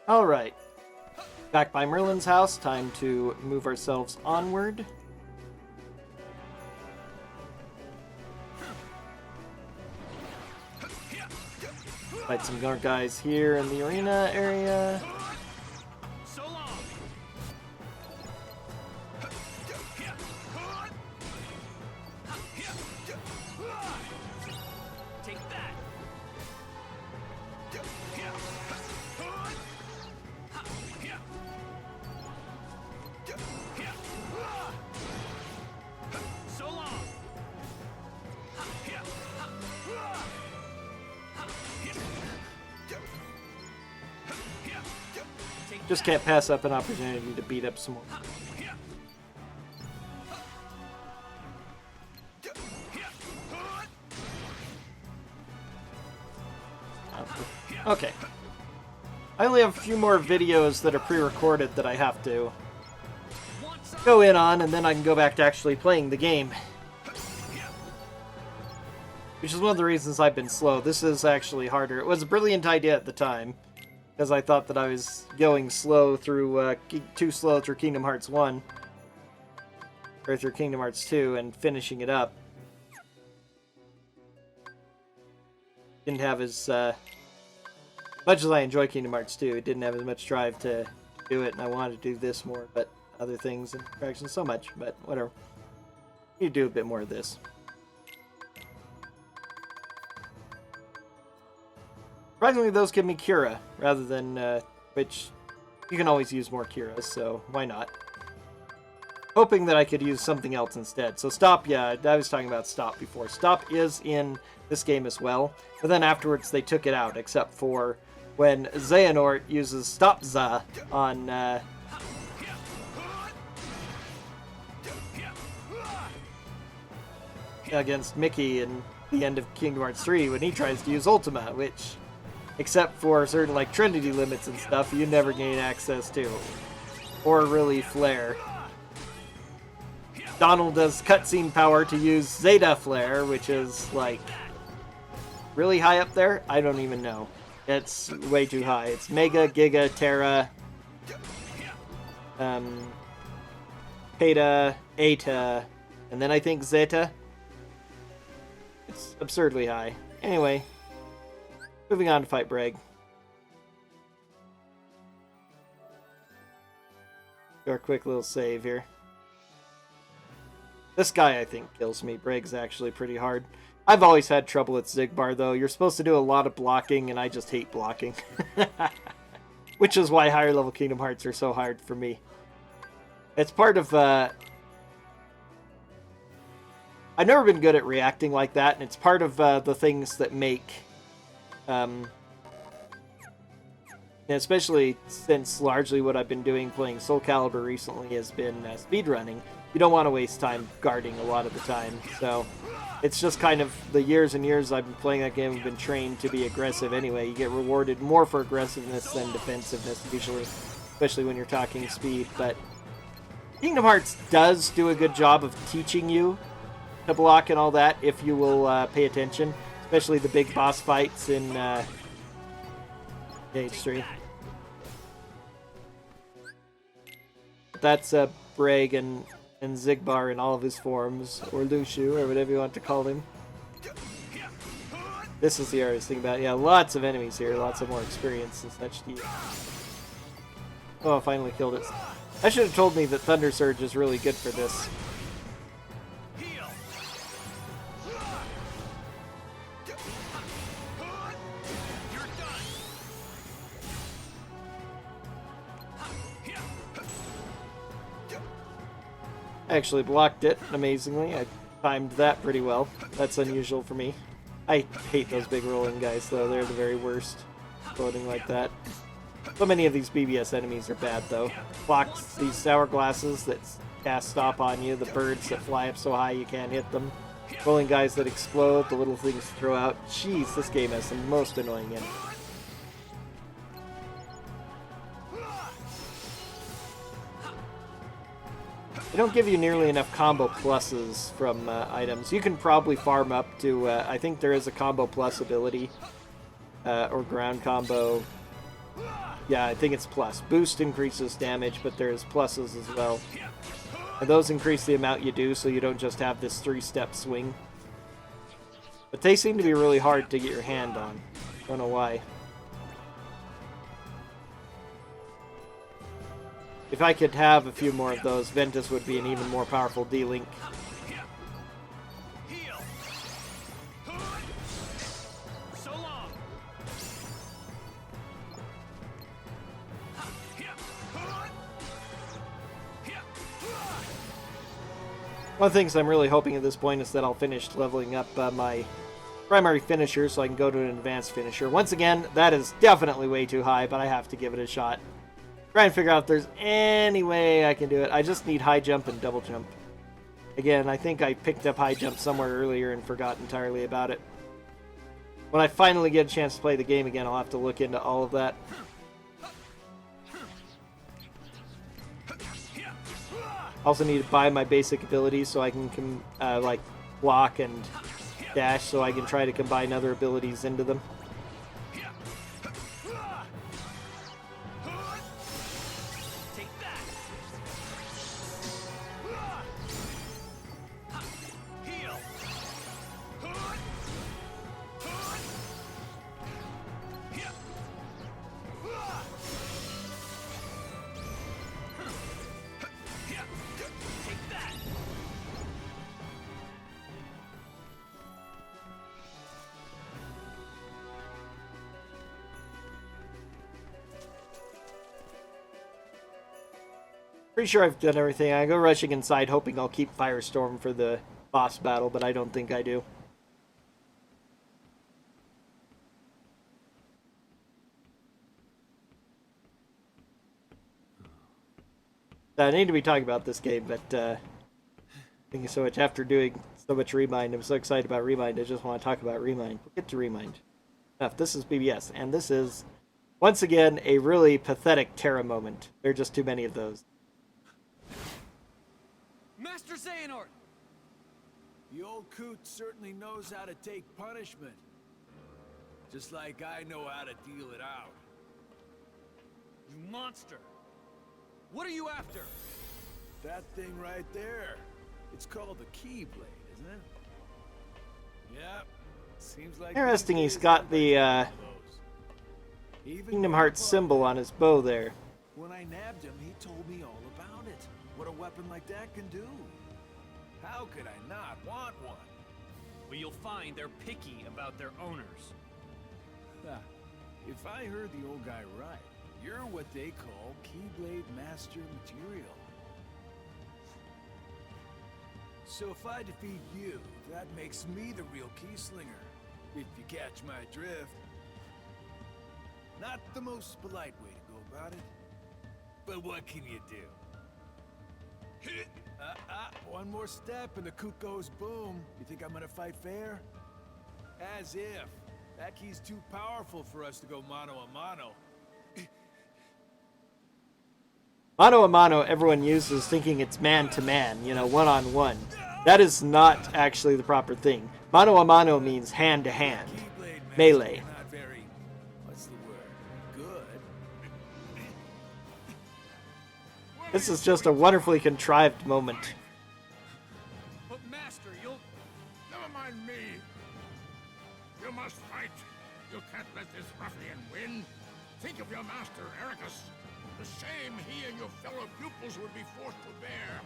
Alright. Back by Merlin's house. Time to move ourselves onward. Fight some more guys here in the arena area. Just can't pass up an opportunity to beat up some more. Okay. I only have a few more videos that are pre-recorded that I have to go in on, and then I can go back to actually playing the game. Which is one of the reasons I've been slow. This is actually harder. It was a brilliant idea at the time, because I thought that I was going slow through, too slow through Kingdom Hearts 1. Or through Kingdom Hearts 2, and finishing it up. Didn't have as, much as I enjoy Kingdom Hearts 2, it didn't have as much drive to do it, and I wanted to do this more, but other things and attractions so much, but whatever. You do a bit more of this. Surprisingly, those give me Cura, rather than, which you can always use more Curas, so why not? Hoping that I could use something else instead. So Stop, yeah, I was talking about Stop before. Stop is in this game as well, but then afterwards they took it out, except for when Xehanort uses Stop-za on, against Mickey in the end of Kingdom Hearts 3 when he tries to use Ultima, which, except for certain, like, Trinity limits and stuff, you never gain access to. Or really Flare. Donald has cutscene power to use Zeta Flare, which is, like, really high up there? I don't even know. It's way too high. It's Mega, Giga, Terra, Peta, Eta, and then I think Zeta. It's absurdly high. Anyway. Moving on to fight Braig. Do our quick little save here. This guy, I think, kills me. Braig's actually pretty hard. I've always had trouble with Xigbar, though. You're supposed to do a lot of blocking, and I just hate blocking. Which is why higher level Kingdom Hearts are so hard for me. It's part of, I've never been good at reacting like that, and it's part of the things that make... especially since largely what I've been doing playing Soul Calibur recently has been speedrunning. You don't want to waste time guarding a lot of the time, so it's just kind of the years and years I've been playing that game. I've been trained to be aggressive anyway. You get rewarded more for aggressiveness than defensiveness usually, especially when you're talking speed. But Kingdom Hearts does do a good job of teaching you to block and all that if you will pay attention. Especially the big boss fights in Stage 3. That's Braig and Xigbar in all of his forms, or Lushu, or whatever you want to call him. This is the hardest thing about it. Yeah, lots of enemies here, lots of more experience and such. Oh, I finally killed it. I should have told me that Thunder Surge is really good for this. I actually blocked it, amazingly. I timed that pretty well. That's unusual for me. I hate those big rolling guys, though. They're the very worst. Floating like that. So many of these BBS enemies are bad, though. Blocks these hourglasses that cast Stop on you, the birds that fly up so high you can't hit them, rolling guys that explode, the little things to throw out. Jeez, this game has the most annoying enemies. They don't give you nearly enough combo pluses from items. You can probably farm up to, I think there is a combo plus ability, or ground combo Yeah, I think it's plus. Boost increases damage, but there's pluses as well. And those increase the amount you do, so you don't just have this 3-step swing. But they seem to be really hard to get your hand on. Don't know why. If I could have a few more of those, Ventus would be an even more powerful D-Link. One of the things I'm really hoping at this point is that I'll finish leveling up my primary finisher so I can go to an advanced finisher. Once again, that is definitely way too high, but I have to give it a shot. Try and figure out if there's any way I can do it. I just need high jump and double jump. Again, I think I picked up high jump somewhere earlier and forgot entirely about it. When I finally get a chance to play the game again, I'll have to look into all of that. Also need to buy my basic abilities so I can like block and dash, so I can try to combine other abilities into them. Pretty sure I've done everything. I go rushing inside hoping I'll keep Firestorm for the boss battle, but I don't think I do. I need to be talking about this game, but thank you so much. After doing so much Remind, I'm so excited about Remind, I just want to talk about Remind. We'll get to Remind. Enough. This is BBS, and this is, once again, a really pathetic Terra moment. There are just too many of those. Master Xehanort! The old coot certainly knows how to take punishment. Just like I know how to deal it out. You monster! What are you after? That thing right there. It's called the Keyblade, isn't it? Yep. Seems like Interesting, he's got the Kingdom Hearts symbol on his bow there. When I nabbed him, he told me all about it. What a weapon like that can do. How could I not want one? Well, you'll find they're picky about their owners. If I heard the old guy right, you're what they call Keyblade Master material. So if I defeat you, that makes me the real Keyslinger. If you catch my drift. Not the most polite way to go about it. But what can you do? One more step and the coot goes boom. You think I'm gonna fight fair? As if. That key's too powerful for us to go mano-a-mano. Mano-a-mano everyone uses thinking it's man-to-man, you know, one-on-one. That is not actually the proper thing. Mano-a-mano means hand-to-hand. Melee. Not very, what's the word? Good. This is just a wonderfully contrived moment. But Master, you'll... Never mind me. You must fight. You can't let this ruffian win. Think of your master, Ericus. The shame he and your fellow pupils would be forced to bear.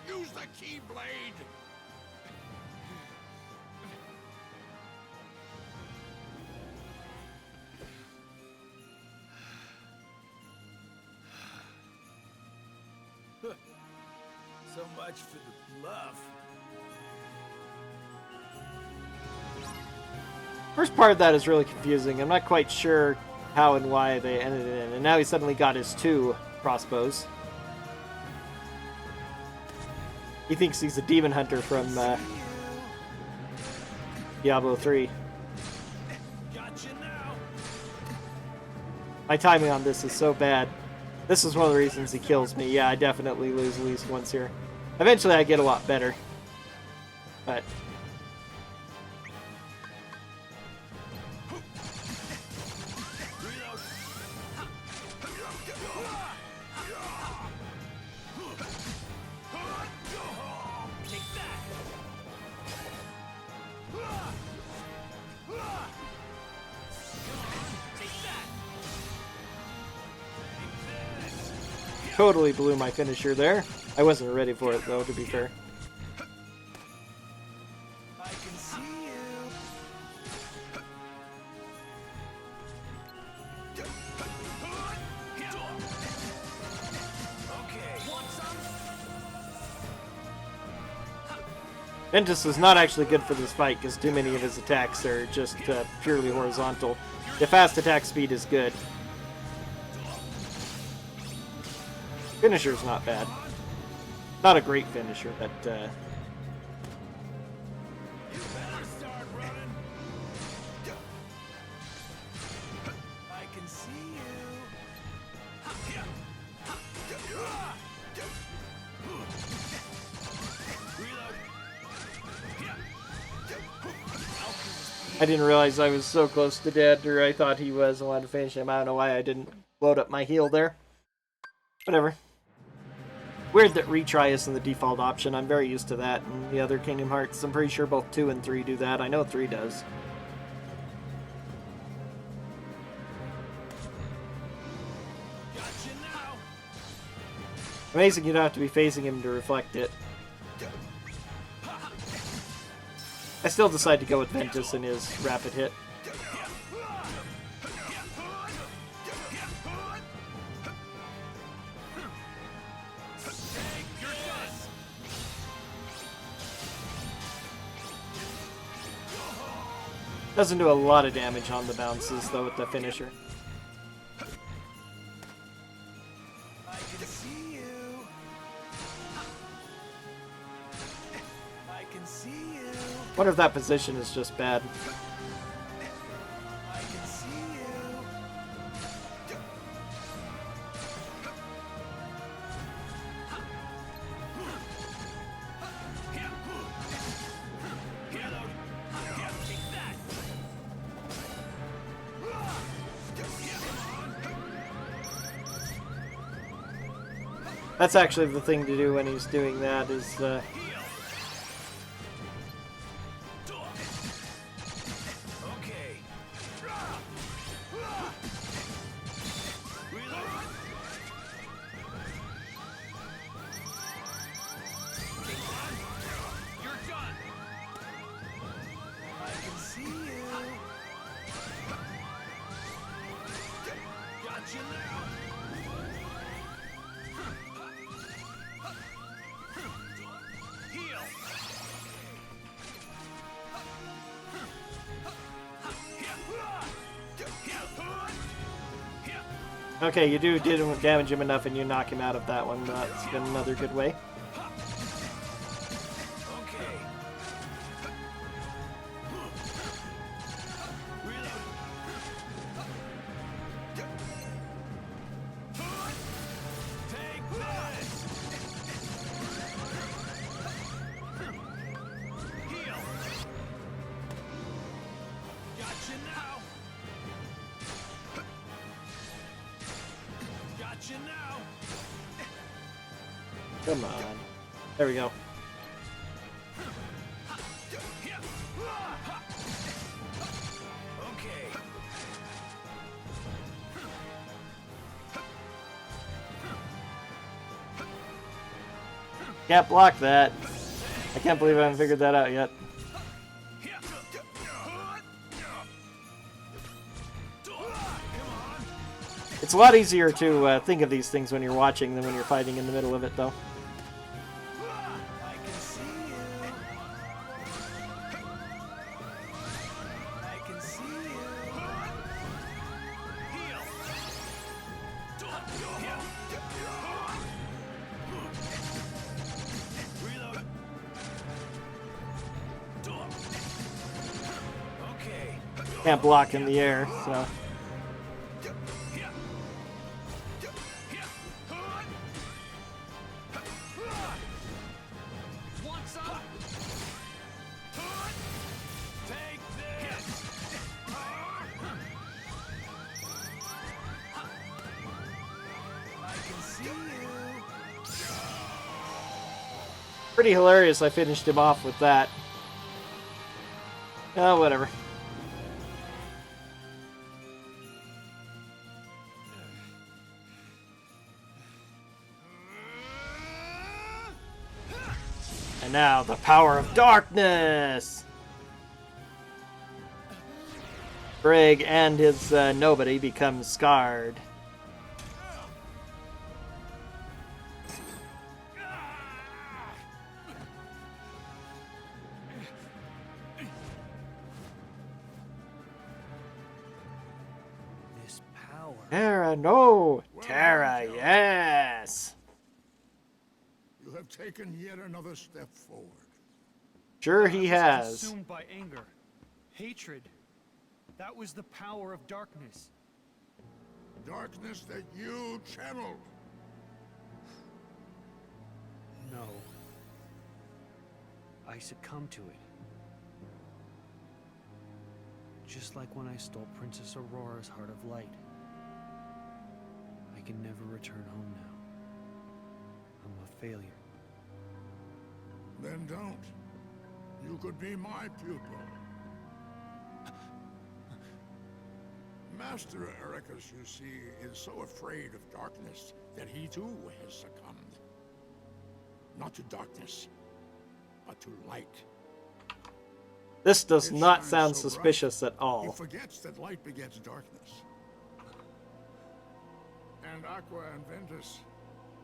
Use the Keyblade. So much for the bluff. First part of that is really confusing. I'm not quite sure how and why they ended it in. And now he suddenly got his 2 crossbows. He thinks he's a demon hunter from Diablo 3. Gotcha now. My timing on this is so bad. This is one of the reasons he kills me. Yeah, I definitely lose at least once here. Eventually I get a lot better. But... totally blew my finisher there. I wasn't ready for it, though, to be fair. I can see you. Okay. Want some? Ventus is not actually good for this fight because too many of his attacks are just purely horizontal. The fast attack speed is good. Finisher's not bad. Not a great finisher, but You better start running. I can see you. I didn't realize I was so close to dead, or I thought he was. I wanted to finish him. I don't know why I didn't load up my heal there. Whatever. Weird that retry isn't the default option. I'm very used to that. And the other Kingdom Hearts, I'm pretty sure both 2 and 3 do that. I know 3 does. Gotcha now. Amazing you don't have to be facing him to reflect it. I still decide to go with Ventus and his rapid hit. Doesn't do a lot of damage on the bounces, though, with the finisher. I can see you. I can see you. Wonder if that position is just bad. I can see you. That's actually the thing to do when he's doing that, is Okay. You're done. I can see you. Got you now. Heal. okay, you didn't damage him enough and you knock him out of that one. That's been another good way. Okay. Reload. Take this. Heal. Gotcha now. Gotcha now. Come on. There we go. Okay. Can't block that. I can't believe I haven't figured that out yet. It's a lot easier to think of these things when you're watching than when you're fighting in the middle of it, though. I can see you. I can see you. Heal. Reload. Okay. Can't block in the air, so... Want some? Take this. I can see you. Pretty hilarious I finished him off with that. Oh, whatever. And now the power of darkness! Braig and his nobody become scarred. This power. Terra, no! Terra, yes! You have taken yet another step forward. Sure he I was has. consumed by anger, hatred. That was the power of darkness. Darkness that you channeled. No. I succumbed to it. Just like when I stole Princess Aurora's Heart of Light. I can never return home now. I'm a failure. Then don't. You could be my pupil. Master Ericus, you see, is so afraid of darkness that he too has succumbed. Not to darkness, but to light. This does It not shines sound so suspicious bright, at all. He forgets that light begets darkness. And Aqua and Ventus,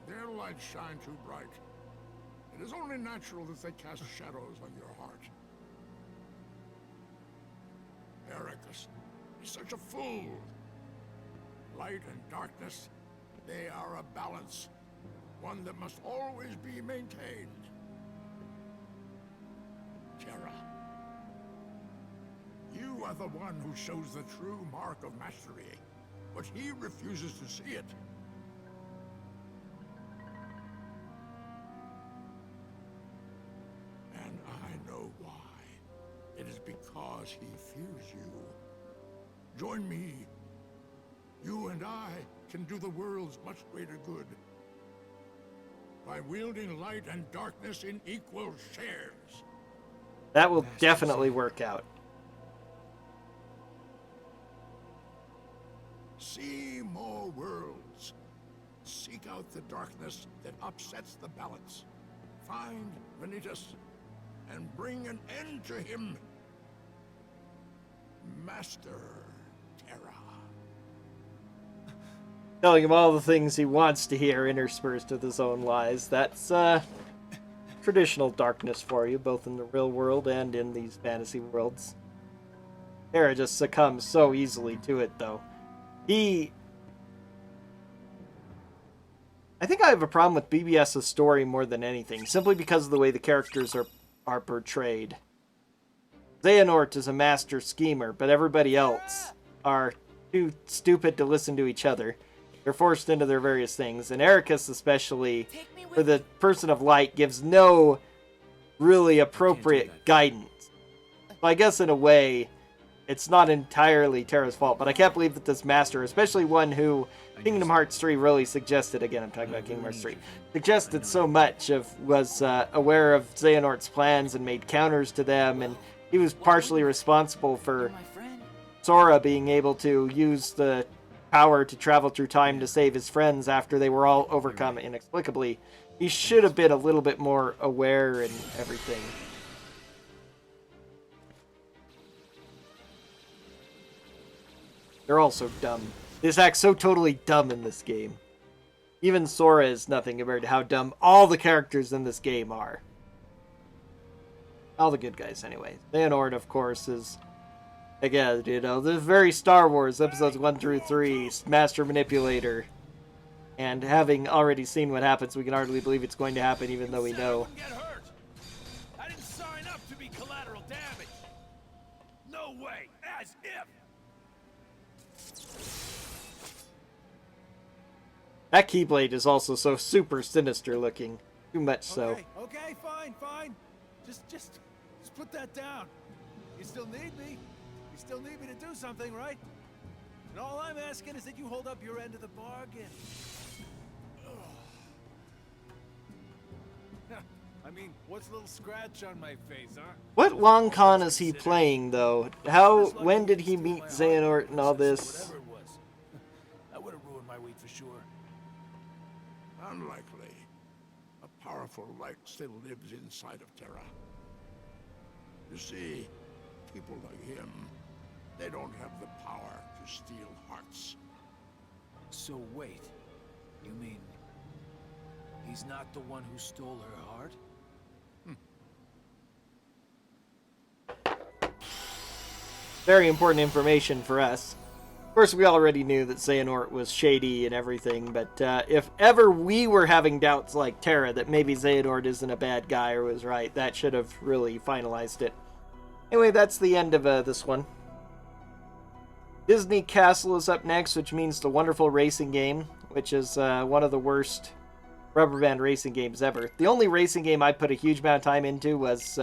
their lights shine too bright. It is only natural that they cast shadows on your heart. Ericus is such a fool. Light and darkness, they are a balance. One that must always be maintained. Terra. You are the one who shows the true mark of mastery, but he refuses to see it. And I know why. It is because he fears you. Join me. You and I can do the world's much greater good by wielding light and darkness in equal shares. That will definitely work out. See more worlds. Seek out the darkness that upsets the balance. Find Vanitas and bring an end to him. Master Terra. Telling him all the things he wants to hear interspersed with his own lies. That's traditional darkness for you, both in the real world and in these fantasy worlds. Terra just succumbs so easily to it, though. I think I have a problem with BBS's story more than anything, simply because of the way the characters are portrayed. Xehanort is a master schemer, but everybody else are too stupid to listen to each other. They're forced into their various things, and Ericus especially, for the person of light, gives no really appropriate guidance. So I guess in a way, it's not entirely Terra's fault, but I can't believe that this master, especially one who Kingdom Hearts 3 really suggested, again I'm talking about Kingdom Hearts 3, suggested so much was aware of Xehanort's plans and made counters to them, and he was partially responsible for Sora being able to use the power to travel through time to save his friends after they were all overcome inexplicably. He should have been a little bit more aware and everything. They're all so dumb. This act's so totally dumb in this game. Even Sora is nothing compared to how dumb all the characters in this game are. All the good guys, anyway. Xehanort, of course, is, again, you know, the very Star Wars, episodes 1 through 3, Master Manipulator. And having already seen what happens, we can hardly believe it's going to happen, even though we know. I didn't sign up to be collateral damage. No way, as if. That Keyblade is also so super sinister looking. Too much so. Okay, fine. Just put that down. You still need me. You still need me to do something, right? And all I'm asking is that you hold up your end of the bargain. I mean, what's a little scratch on my face, huh? What long con is he playing, though? When did he meet Xehanort and all this? Whatever it was. That would have ruined my week for sure. Unlikely. A powerful light still lives inside of Terra. You see, people like him, they don't have the power to steal hearts. So wait, you mean he's not the one who stole her heart? Very important information for us. Of course, we already knew that Xehanort was shady and everything, but if ever we were having doubts like Terra that maybe Xehanort isn't a bad guy or was right, that should have really finalized it. Anyway, that's the end of this one. Disney Castle is up next, which means the wonderful racing game, which is one of the worst rubber band racing games ever. The only racing game I put a huge amount of time into was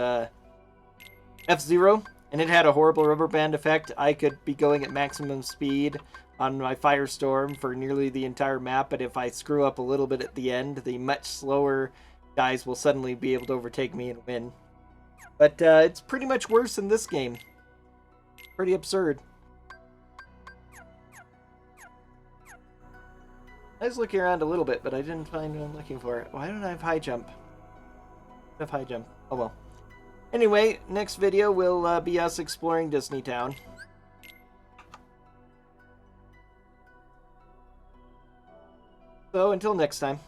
F-Zero, and it had a horrible rubber band effect. I could be going at maximum speed on my Firestorm for nearly the entire map, but if I screw up a little bit at the end, the much slower guys will suddenly be able to overtake me and win. But it's pretty much worse in this game. Pretty absurd. I was looking around a little bit, but I didn't find what I'm looking for. Why don't I have high jump? I have high jump. Oh well. Anyway, next video will be us exploring Disney Town. So until next time.